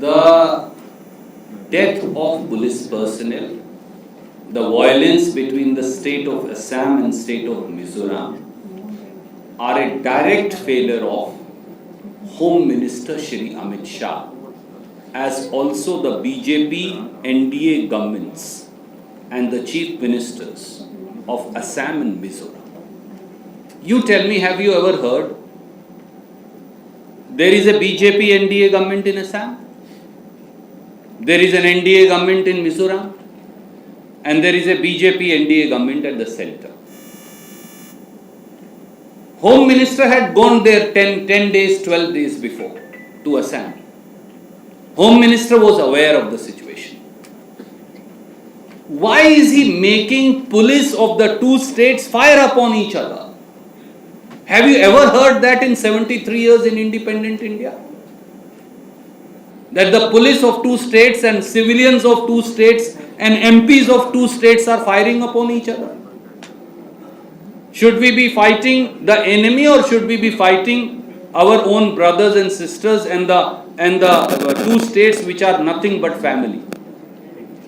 The death of police personnel, the violence between the state of Assam and state of Mizoram are a direct failure of Home Minister Shri Amit Shah, as also the BJP NDA governments and the chief ministers of Assam and Mizoram. You tell me, have you ever heard there is a BJP NDA government in Assam? There is an NDA government in Mizoram, and there is a BJP NDA government at the center. Home Minister had gone there 10 days, 12 days before to Assam. Home Minister was aware of the situation. Why is he making police of the two states fire upon each other? Have you ever heard that in 73 years in independent India? That the police of two states and civilians of two states and MPs of two states are firing upon each other? Should we be fighting the enemy, or should we be fighting our own brothers and sisters and the two states which are nothing but family?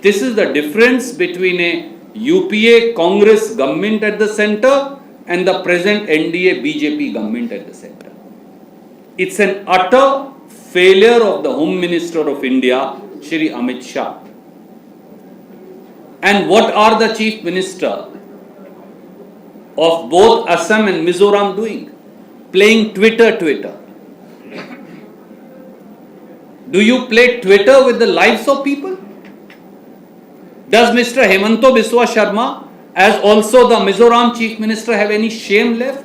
This is the difference between a UPA Congress government at the center and the present NDA BJP government at the center. It's an utter failure of the Home Minister of India, Shri Amit Shah. And what are the Chief Minister of both Assam and Mizoram doing? Playing Twitter. Do you play Twitter with the lives of people? Does Mr. Hemanto Biswa Sharma, as also the Mizoram Chief Minister, have any shame left?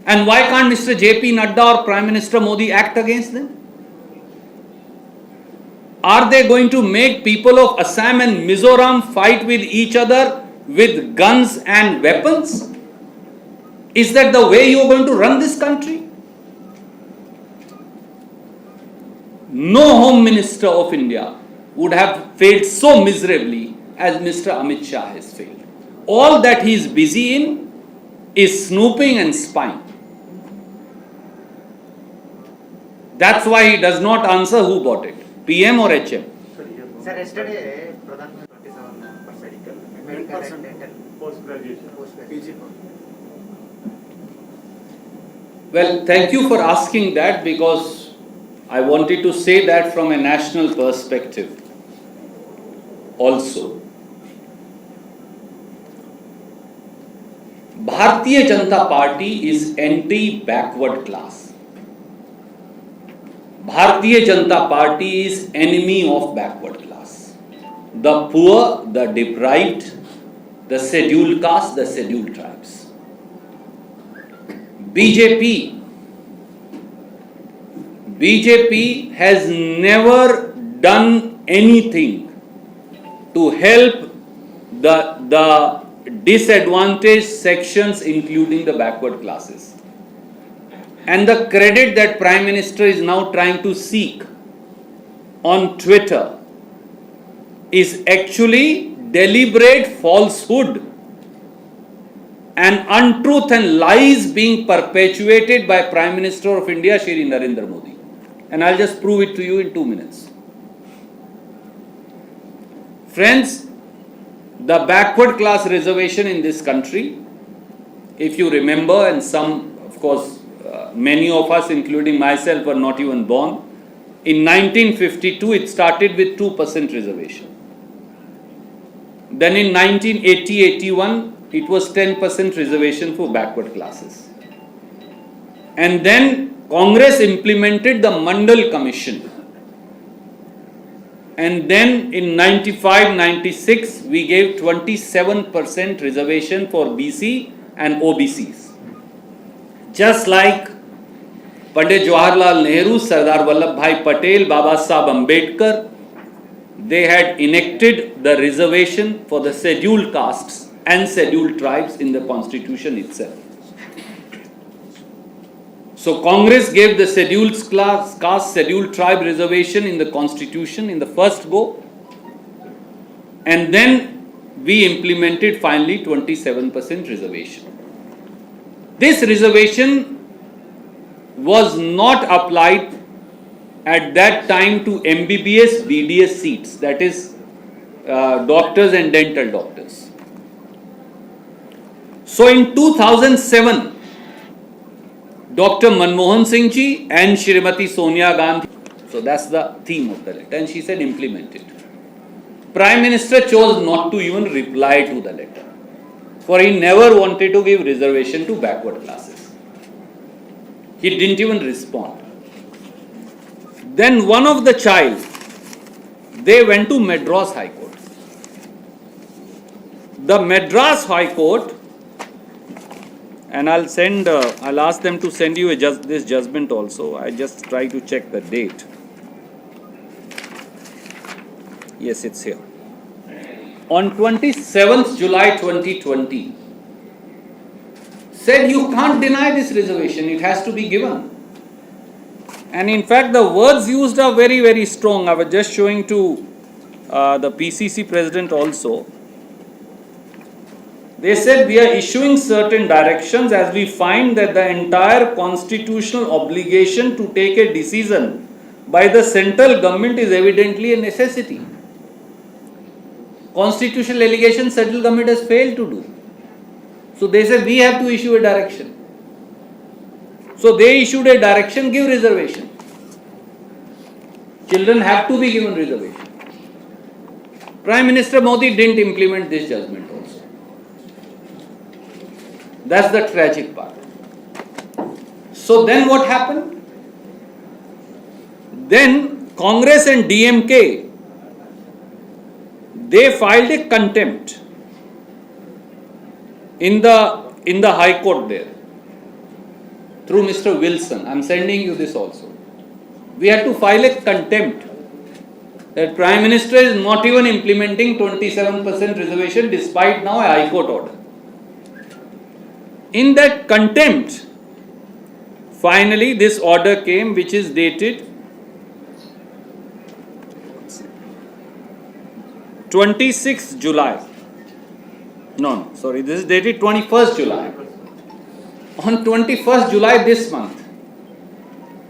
And why can't Mr. JP Nadda or Prime Minister Modi act against them? Are they going to make people of Assam and Mizoram fight with each other with guns and weapons? Is that the way you are going to run this country? No Home Minister of India would have failed so miserably as Mr. Amit Shah has failed. All that he is busy in is snooping and spying. That's why he does not answer who bought it, PM or HM. Sir, yesterday, Pradhan Mantri 27 for medical and dental. Post-graduation. Well, thank you for asking that, because I wanted to say that from a national perspective also. Bharatiya Janata Party is anti-backward class. Bharatiya Janata Party is enemy of backward class. The poor, the deprived, the scheduled caste, the scheduled tribes. BJP has never done anything to help the disadvantaged sections, including the backward classes. And the credit that Prime Minister is now trying to seek on Twitter is actually deliberate falsehood and untruth and lies being perpetuated by Prime Minister of India, Shri Narendra Modi. And I'll just prove it to you in 2 minutes. Friends, the backward class reservation in this country, if you remember, and some, of course, many of us, including myself, were not even born. In 1952, it started with 2% reservation. Then in 1980-81, it was 10% reservation for backward classes. And then Congress implemented the Mandal Commission. And then in 95-96, we gave 27% reservation for BC and OBCs. Just like Pandit Jawaharlal Nehru, Sardar Vallabhbhai Patel, Baba Sahib Ambedkar, they had enacted the reservation for the scheduled castes and scheduled tribes in the constitution itself. So Congress gave the scheduled caste, scheduled tribe reservation in the constitution in the first go, and then we implemented finally 27% reservation. This reservation was not applied at that time to MBBS, BDS seats, that is doctors and dental doctors. So in 2007, Dr. Manmohan Singh ji and Shrimati Sonia Gandhi, so that's the theme of the letter, and she said implement it. Prime Minister chose not to even reply to the letter, for he never wanted to give reservation to backward classes. He didn't even respond. Then one of the child, they went to Madras High Court. The Madras High Court, and I'll ask them to send you this judgment also. I just try to check the date. Yes, it's here. On 27th July 2020, said you can't deny this reservation, it has to be given. And in fact, the words used are very, very strong. I was just showing to the PCC president also. They said we are issuing certain directions as we find that the entire constitutional obligation to take a decision by the central government is evidently a necessity. Constitutional allegation central government has failed to do. So they said we have to issue a direction. So they issued a direction, give reservation. Children have to be given reservation. Prime Minister Modi didn't implement this judgment also. That's the tragic part. So then what happened? Then Congress and DMK, they filed a contempt in the High Court there through Mr. Wilson. I'm sending you this also. We had to file a contempt that Prime Minister is not even implementing 27% reservation despite now a High Court order. In that contempt, finally this order came, which is dated 26th July. No, sorry, this is dated 21st July. On 21st July this month,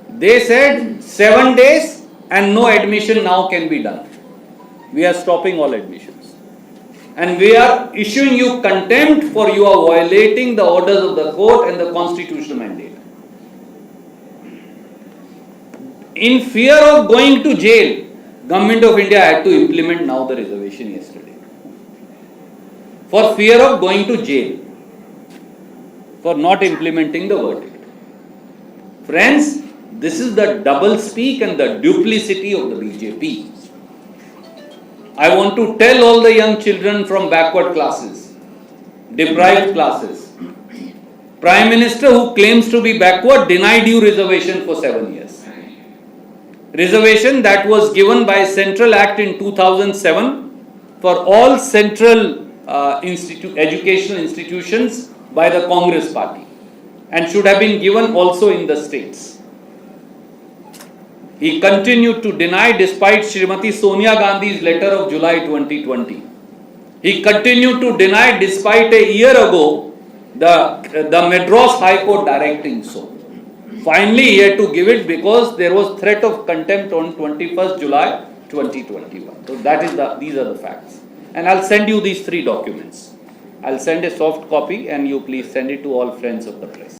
they said 7 days and no admission now can be done. We are stopping all admissions. And we are issuing you contempt for you are violating the orders of the court and the constitutional mandate. In fear of going to jail, Government of India had to implement now the reservation yesterday. For fear of going to jail, for not implementing the verdict. Friends, this is the double speak and the duplicity of the BJP. I want to tell all the young children from backward classes, deprived classes, Prime Minister who claims to be backward denied you reservation for 7 years. Reservation that was given by Central Act in 2007 for all central educational institutions by the Congress party and should have been given also in the states. He continued to deny despite Shrimati Sonia Gandhi's letter of July 2020. He continued to deny despite a year ago the Madras High Court directing so. Finally, he had to give it because there was threat of contempt on 21st July 2021. So these are the facts. And I'll send you these 3 documents. I'll send a soft copy and you please send it to all friends of the press.